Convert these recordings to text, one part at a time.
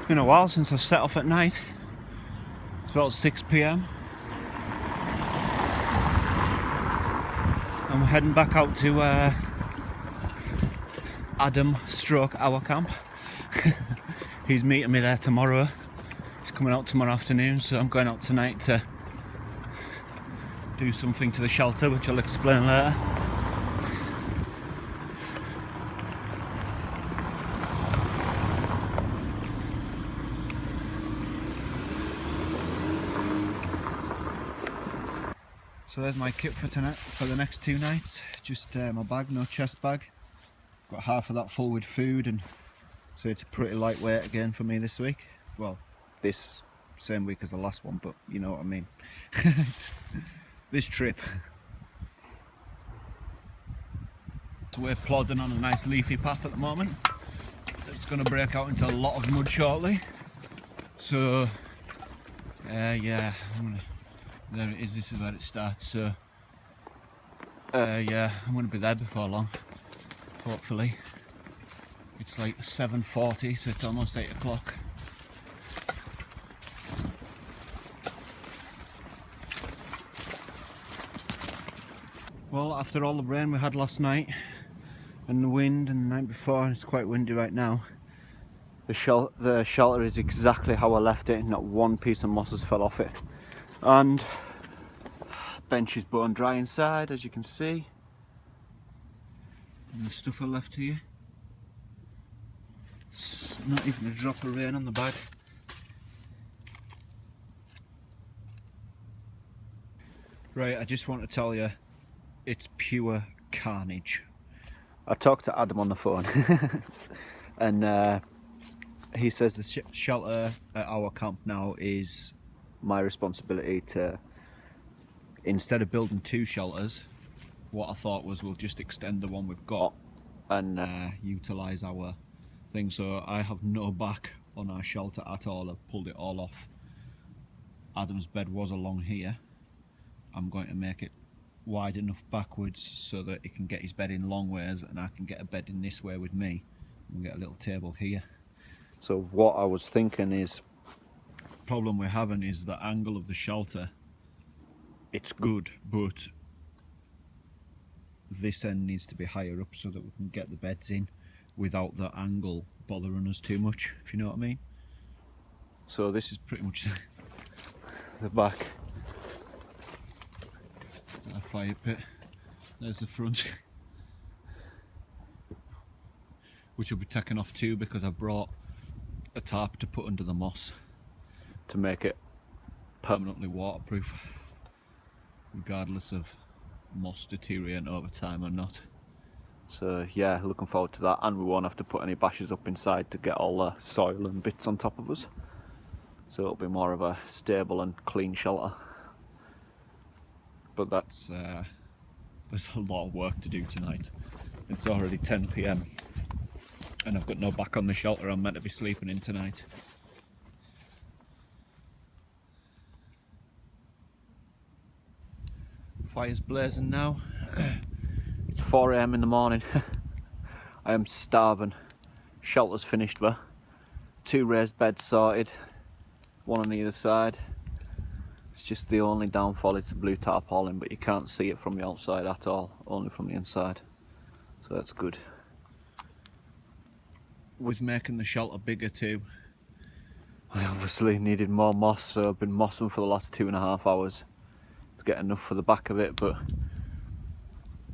It's been a while since I've set off at night. It's about 6 p.m. I'm heading back out to Adam stroke our camp. He's meeting me there tomorrow. He's coming out tomorrow afternoon, so I'm going out tonight to do something to the shelter, which I'll explain later. So there's my kit for tonight, for the next 2 nights. Just my bag, no chest bag. Got half of that full with food, and so it's pretty lightweight again for me this week. Well, this same week as the last one, but you know what I mean. This trip. So we're plodding on a nice leafy path at the moment. It's going to break out into a lot of mud shortly. So yeah, there it is. This is where it starts. So yeah, I'm going to be there before long, hopefully. It's like 7:40, so it's almost 8 o'clock. Well, after all the rain we had last night and the wind and the night before, and it's quite windy right now, the shelter is exactly how I left it. Not one piece of moss has fell off it, and bench is bone dry inside, as you can see, and the stuff I left here, it's not even a drop of rain on the bag. Right, I just want to tell you, it's pure carnage. I talked to Adam on the phone and he says the shelter at our camp now is my responsibility to, instead of building 2 shelters, what I thought was we'll just extend the one we've got and utilise our thing. So I have no back on our shelter at all. I've pulled it all off. Adam's bed was along here. I'm going to make it wide enough backwards so that he can get his bed in long ways and I can get a bed in this way with me and get a little table here. So what I was thinking is, the problem we're having is the angle of the shelter. It's good, but this end needs to be higher up so that we can get the beds in without the angle bothering us too much, if you know what I mean. So this is pretty much the back. A fire pit. There's the front, which will be taken off too because I brought a tarp to put under the moss to make it permanently waterproof, regardless of moss deteriorating over time or not. So yeah, looking forward to that, and we won't have to put any bashes up inside to get all the soil and bits on top of us. So it'll be more of a stable and clean shelter. But that's there's a lot of work to do tonight. It's already 10 p.m. and I've got no back on the shelter I'm meant to be sleeping in tonight. Fire's blazing now. It's 4 a.m. in the morning. I am starving. Shelter's finished though. 2 raised beds sorted, 1 on either side. It's just the only downfall is the blue tarpaulin, but you can't see it from the outside at all, only from the inside. So that's good. With making the shelter bigger too, I obviously needed more moss, so I've been mossing for the last 2.5 hours to get enough for the back of it, but I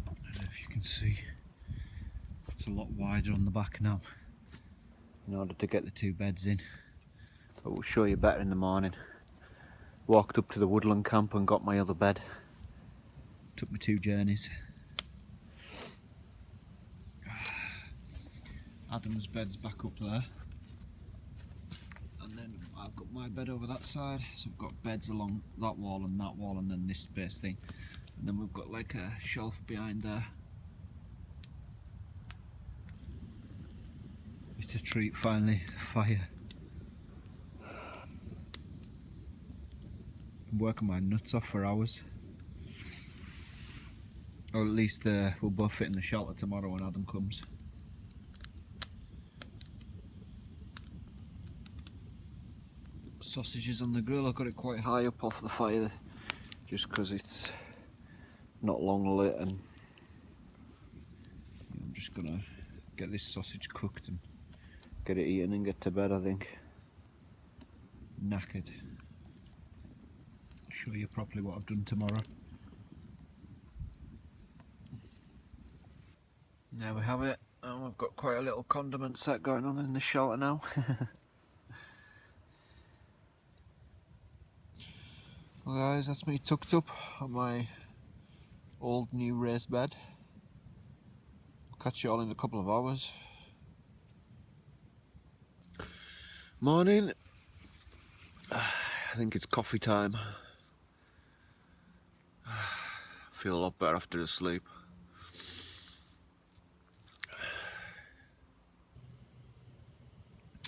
don't know if you can see, it's a lot wider on the back now in order to get the 2 beds in, but we'll show you better in the morning. Walked up to the woodland camp and got my other bed. Took me 2 journeys. Adam's bed's back up there. And then I've got my bed over that side. So I've got beds along that wall and then this space thing. And then we've got like a shelf behind there. It's a treat finally, fire. I'm working my nuts off for hours. Or at least we'll both fit in the shelter tomorrow when Adam comes. sausages on the grill. I've got it quite high up off the fire just because it's not long lit, and I'm just gonna get this sausage cooked and get it eaten and get to bed, I think. Knackered. I'll show you properly what I've done tomorrow. There we have it. And we've got quite a little condiment set going on in the shelter now. Well guys, that's me tucked up on my old new raised bed. Catch you all in a couple of hours. Morning. I think it's coffee time. Feel a lot better after the sleep.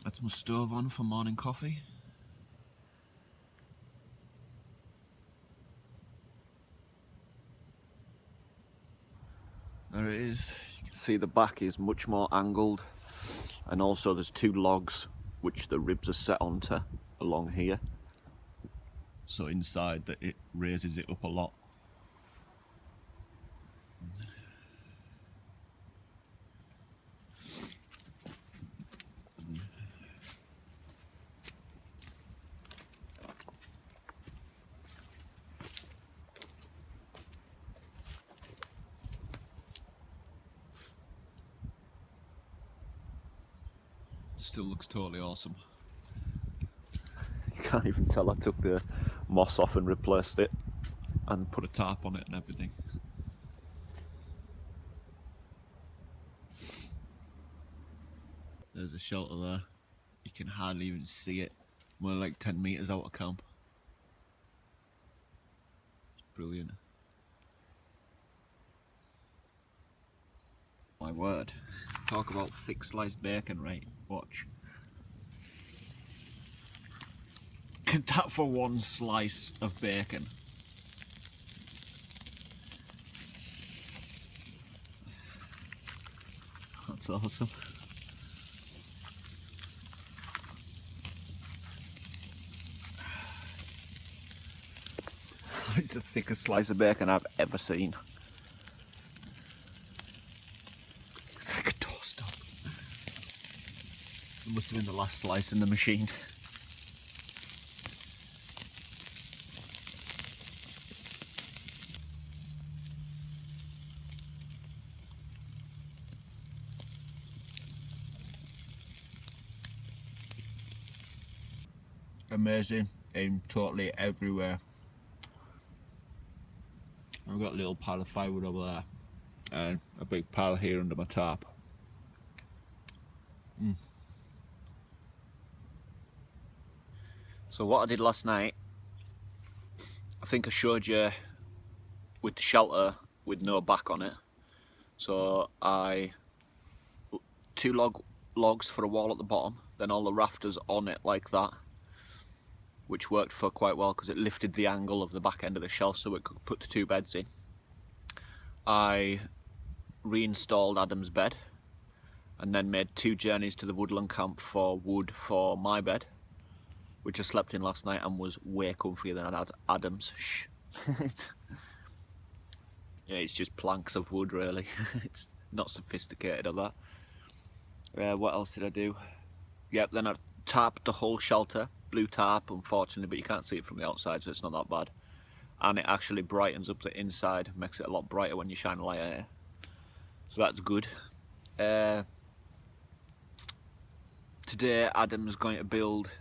That's my stove on for morning coffee. There it is. You can see the back is much more angled, and also there's two logs which the ribs are set onto along here. So inside that it raises it up a lot. Still looks totally awesome. You can't even tell I took the moss off and replaced it and put a tarp on it and everything. There's a shelter there. You can hardly even see it. We're like 10 metres out of camp. It's brilliant. My word. Talk about thick sliced bacon, right? Watch. Get that for one slice of bacon. That's awesome. It's the thickest slice of bacon I've ever seen. It's like a doorstop. It must have been the last slice in the machine. Amazing in totally everywhere. I've got a little pile of firewood over there and a big pile here under my tarp. So what I did last night, I think I showed you with the shelter with no back on it. So two logs for a wall at the bottom, then all the rafters on it like that, which worked for quite well because it lifted the angle of the back end of the shelf so it could put the two beds in. I reinstalled Adam's bed and then made 2 journeys to the woodland camp for wood for my bed, which I slept in last night and was way comfier than Adam's. Shh. Yeah, it's just planks of wood really. It's not sophisticated or that. What else did I do? Yep, then I tarped the whole shelter. Blue tarp, unfortunately, but you can't see it from the outside, so it's not that bad. And it actually brightens up the inside, makes it a lot brighter when you shine a light at it. So that's good. Today, Adam's going to build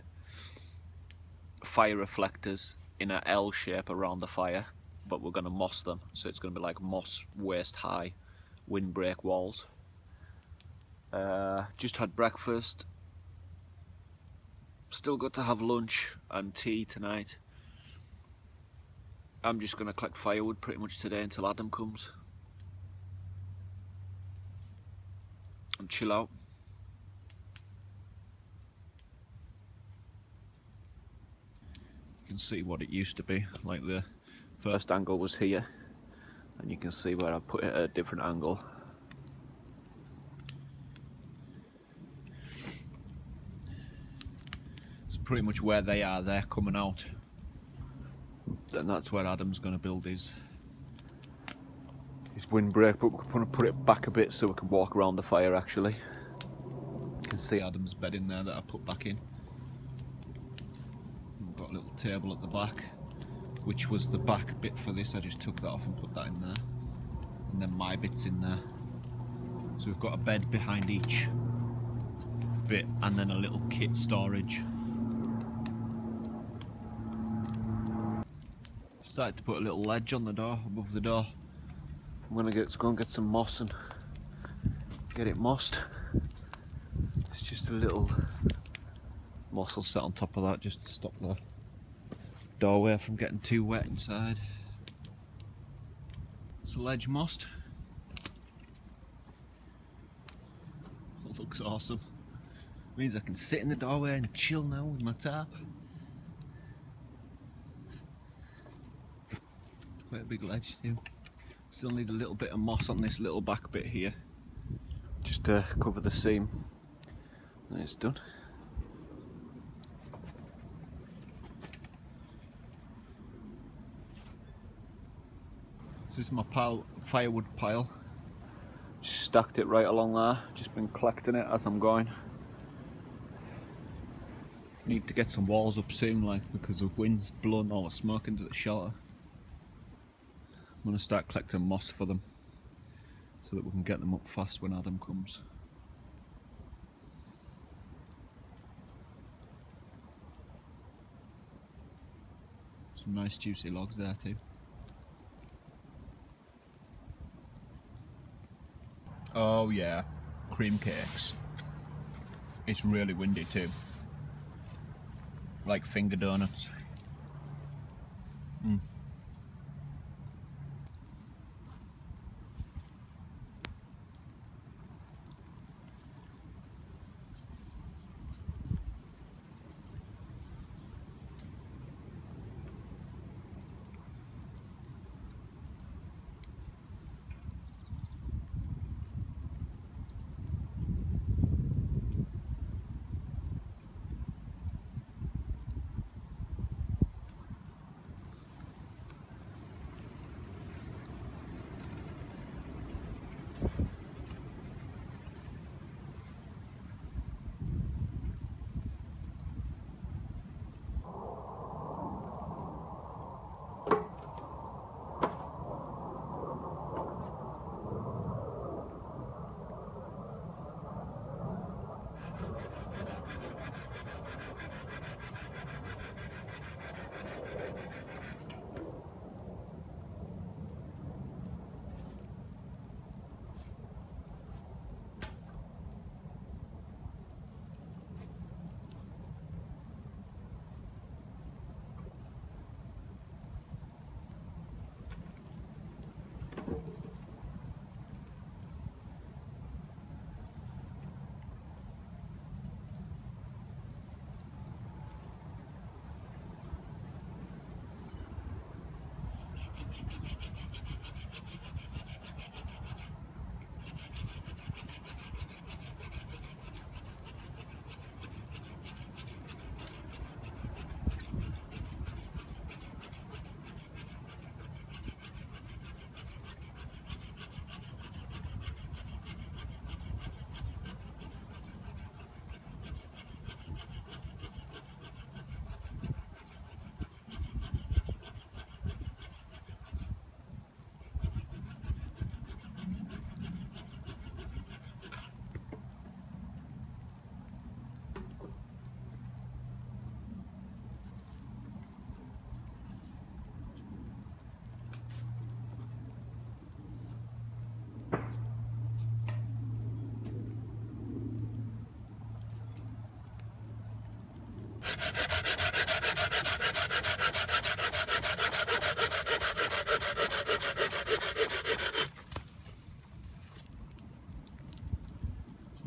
fire reflectors in an L shape around the fire, but we're going to moss them, so it's going to be like moss waist high windbreak walls. Just had breakfast. Still got to have lunch and tea tonight. I'm just going to collect firewood pretty much today until Adam comes. And chill out. You can see what it used to be. Like the first angle was here. And you can see where I put it at a different angle. pretty much where they are, they're coming out. And that's where Adam's going to build his windbreak, but we're going to put it back a bit so we can walk around the fire actually. You can see Adam's bed in there that I put back in. We've got a little table at the back, which was the back bit for this. I just took that off and put that in there. And then my bit's in there. So we've got a bed behind each bit and then a little kit storage. Started to put a little ledge on the door, above the door. I'm gonna go and get some moss and get it mossed. It's just a little moss will sit on top of that just to stop the doorway from getting too wet inside. It's a ledge mossed. That looks awesome. Means I can sit in the doorway and chill now with my tarp. Quite a big ledge too. Still need a little bit of moss on this little back bit here, just to cover the seam, and it's done. So this is my firewood pile. Just stacked it right along there, just been collecting it as I'm going. Need to get some walls up soon, like, because the wind's blowing all the smoke into the shelter. I'm going to start collecting moss for them so that we can get them up fast when Adam comes. Some nice juicy logs there too. Oh yeah, cream cakes. It's really windy too. Like finger donuts.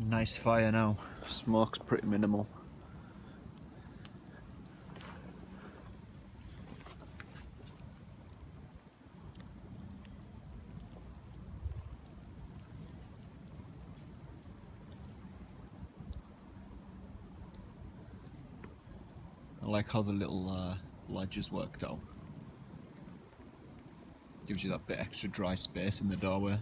Nice fire now. Smoke's pretty minimal. like how the little ledge is worked out. Gives you that bit extra dry space in the doorway.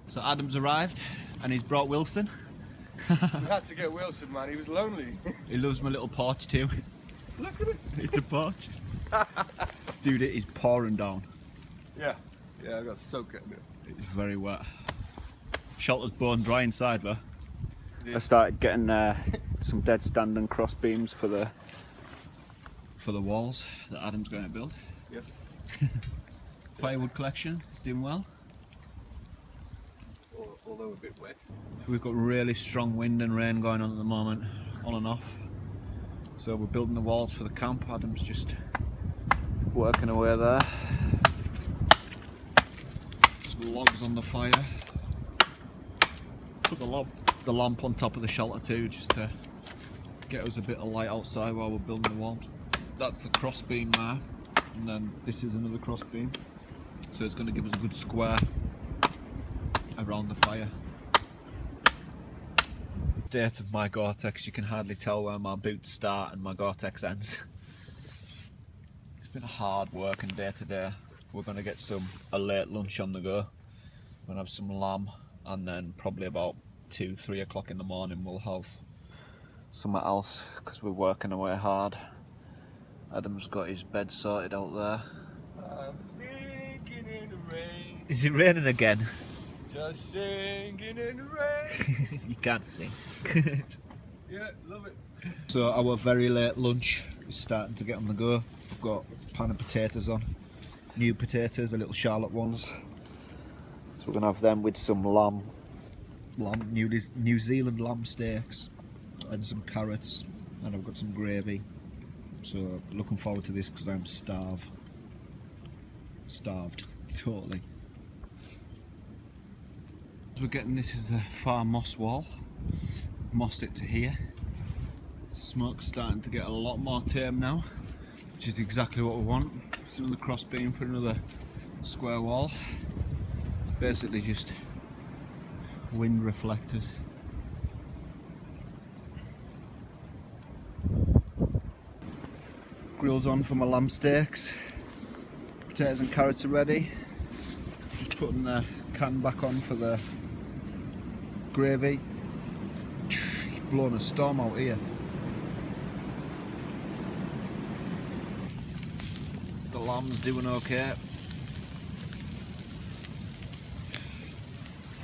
So Adam's arrived and he's brought Wilson. We had to get Wilson, man, he was lonely. He loves my little porch too. Look at it. It's a porch. Dude, it is pouring down. Yeah, I got soaked in it. It's very wet. Shelter's bone dry inside though. Yeah. I started getting some dead stand and cross beams for the walls that Adam's going to build. Yes. Firewood collection is doing well. Although a bit wet. We've got really strong wind and rain going on at the moment, on and off. So we're building the walls for the camp. Adam's just working away there. Some logs on the fire. Put the lamp on top of the shelter too, just to get us a bit of light outside while we're building the walls. That's the cross beam there, and then this is another cross beam. So it's going to give us a good square around the fire. State of my Gore-Tex, you can hardly tell where my boots start and my Gore-Tex ends. It's been a hard working day today. We're going to get a late lunch on the go. We're going to have some lamb, and then probably about 2-3 o'clock in the morning we'll have something else because we're working away hard. Adam's got his bed sorted out there. I'm sinking in the rain. Is it raining again? Just singing in the rain. You can't sing. Yeah, love it. So our very late lunch is starting to get on the go. We've got a pan of potatoes on. New potatoes, the little Charlotte ones. So we're going to have them with some New Zealand lamb steaks and some carrots, and I've got some gravy. So looking forward to this because I'm starved, totally. We're getting, this is the far moss wall. We've mossed it to here. Smoke's starting to get a lot more tame now, which is exactly what we want. It's another cross beam for another square wall. Basically just wind reflectors. Grill's on for my lamb steaks. Potatoes and carrots are ready. Just putting the can back on for the gravy. It's blowing a storm out here. The lamb's doing okay.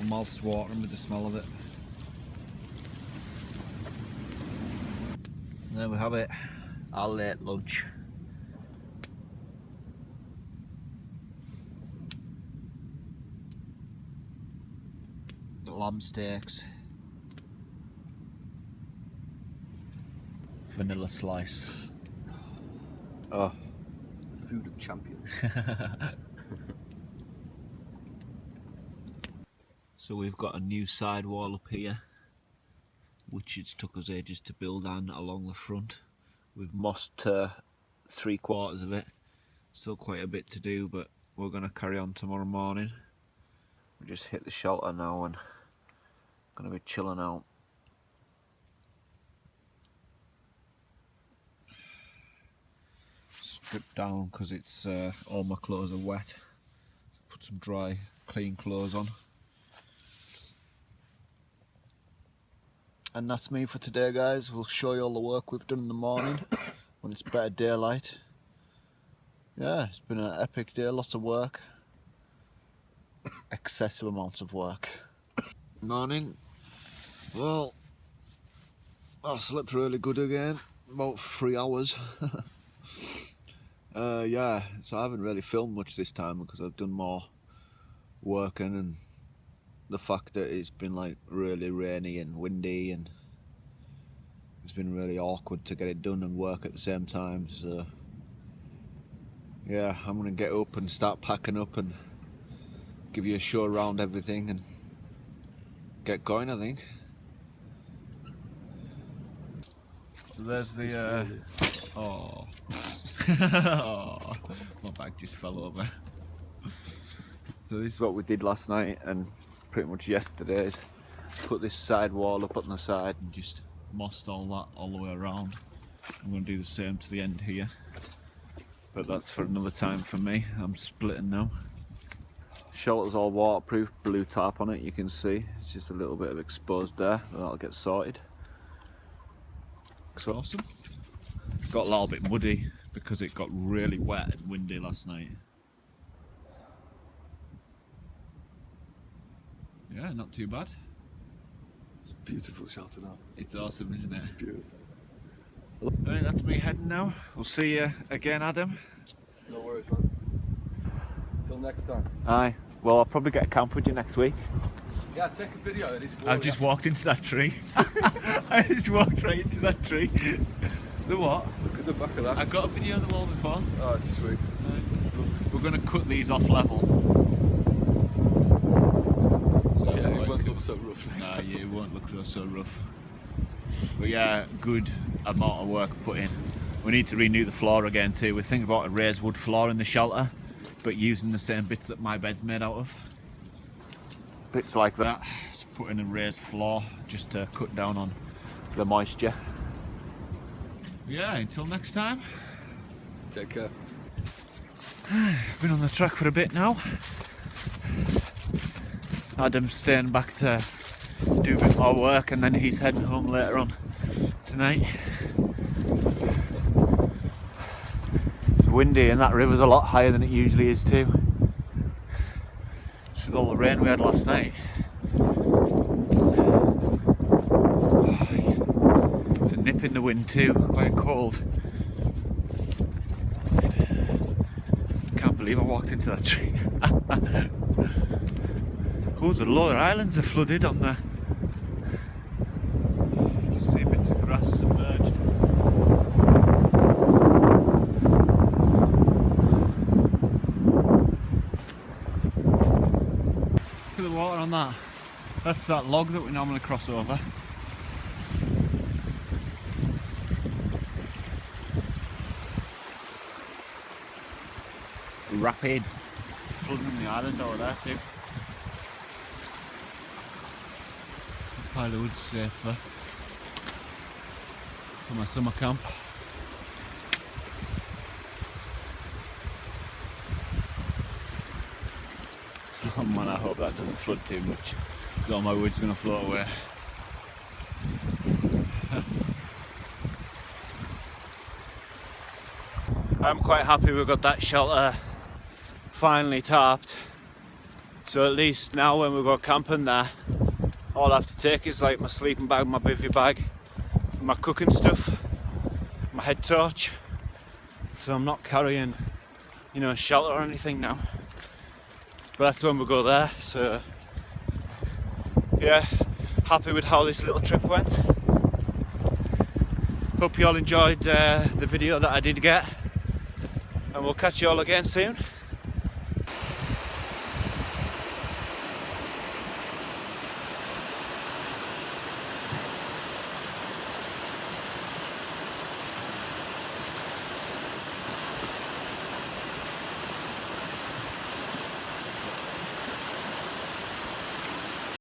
My mouth's watering with the smell of it. And there we have it, our late lunch. The lamb steaks, vanilla slice. Oh, Food of champions. So we've got a new side wall up here, which it's took us ages to build, and along the front. We've mossed 3/4 of it. Still quite a bit to do, but we're going to carry on tomorrow morning. We just hit the shelter now and going to be chilling out. Stripped down because it's all my clothes are wet. So put some dry, clean clothes on. And that's me for today, guys. We'll show you all the work we've done in the morning when it's better daylight. Yeah, it's been an epic day, lots of work. Excessive amounts of work. Morning. Well, I slept really good again, about 3 hours. Yeah, so I haven't really filmed much this time because I've done more working, and the fact that it's been like really rainy and windy, and it's been really awkward to get it done and work at the same time. So yeah, I'm gonna get up and start packing up and give you a show around everything and get going, I think. So there's the oh. Oh, my bag just fell over. So this is what we did last night and pretty much yesterday's. Put this side wall up on the side and just mossed all that all the way around. I'm going to do the same to the end here, but that's for another time for me. I'm splitting now. Shelter's all waterproof, blue tarp on it, you can see. It's just a little bit of exposed there, but that'll get sorted. So awesome. Got a little bit muddy because it got really wet and windy last night. Yeah, not too bad. It's a beautiful shelter now. It's awesome, isn't it? It's beautiful. Right, that's me heading now. We'll see you again, Adam. No worries, man. Till next time. Aye. Well, I'll probably get a camp with you next week. Yeah, take a video of this. I've just walked into that tree. I just walked right into that tree. The what? Look at the back of that. I got a video on the wall before. Oh, it's sweet. We're going to cut these off level. So Yeah, it won't look so rough next Nah, time. yeah, it won't look so rough. But yeah, good amount of work put in. We need to renew the floor again too. We're thinking about a raised wood floor in the shelter, but using the same bits that my bed's made out of. Bits like that. Just put in a raised floor just to cut down on the moisture. Yeah, until next time. Take care. Been on the track for a bit now. Adam's staying back to do a bit more work and then he's heading home later on tonight. It's windy and that river's a lot higher than it usually is too. Just with all the rain we had last night. It's a nip in the wind too, quite cold. Can't believe I walked into that tree. Oh, the lower islands are flooded on the... You can see bits of grass submerged. Look at the water on that. That's that log that we normally cross over. Rapid flooding the island over there too. A pile of wood's safer for my summer camp. Oh man, I hope that doesn't flood too much because all my wood's going to float away. I'm quite happy we've got that shelter finally tarped, so at least now when we go camping there, all I have to take is like my sleeping bag, my bivvy bag, my cooking stuff, my head torch, so I'm not carrying, you know, shelter or anything now. But that's when we go there, so yeah, happy with how this little trip went. Hope you all enjoyed the video that I did get, and we'll catch you all again soon.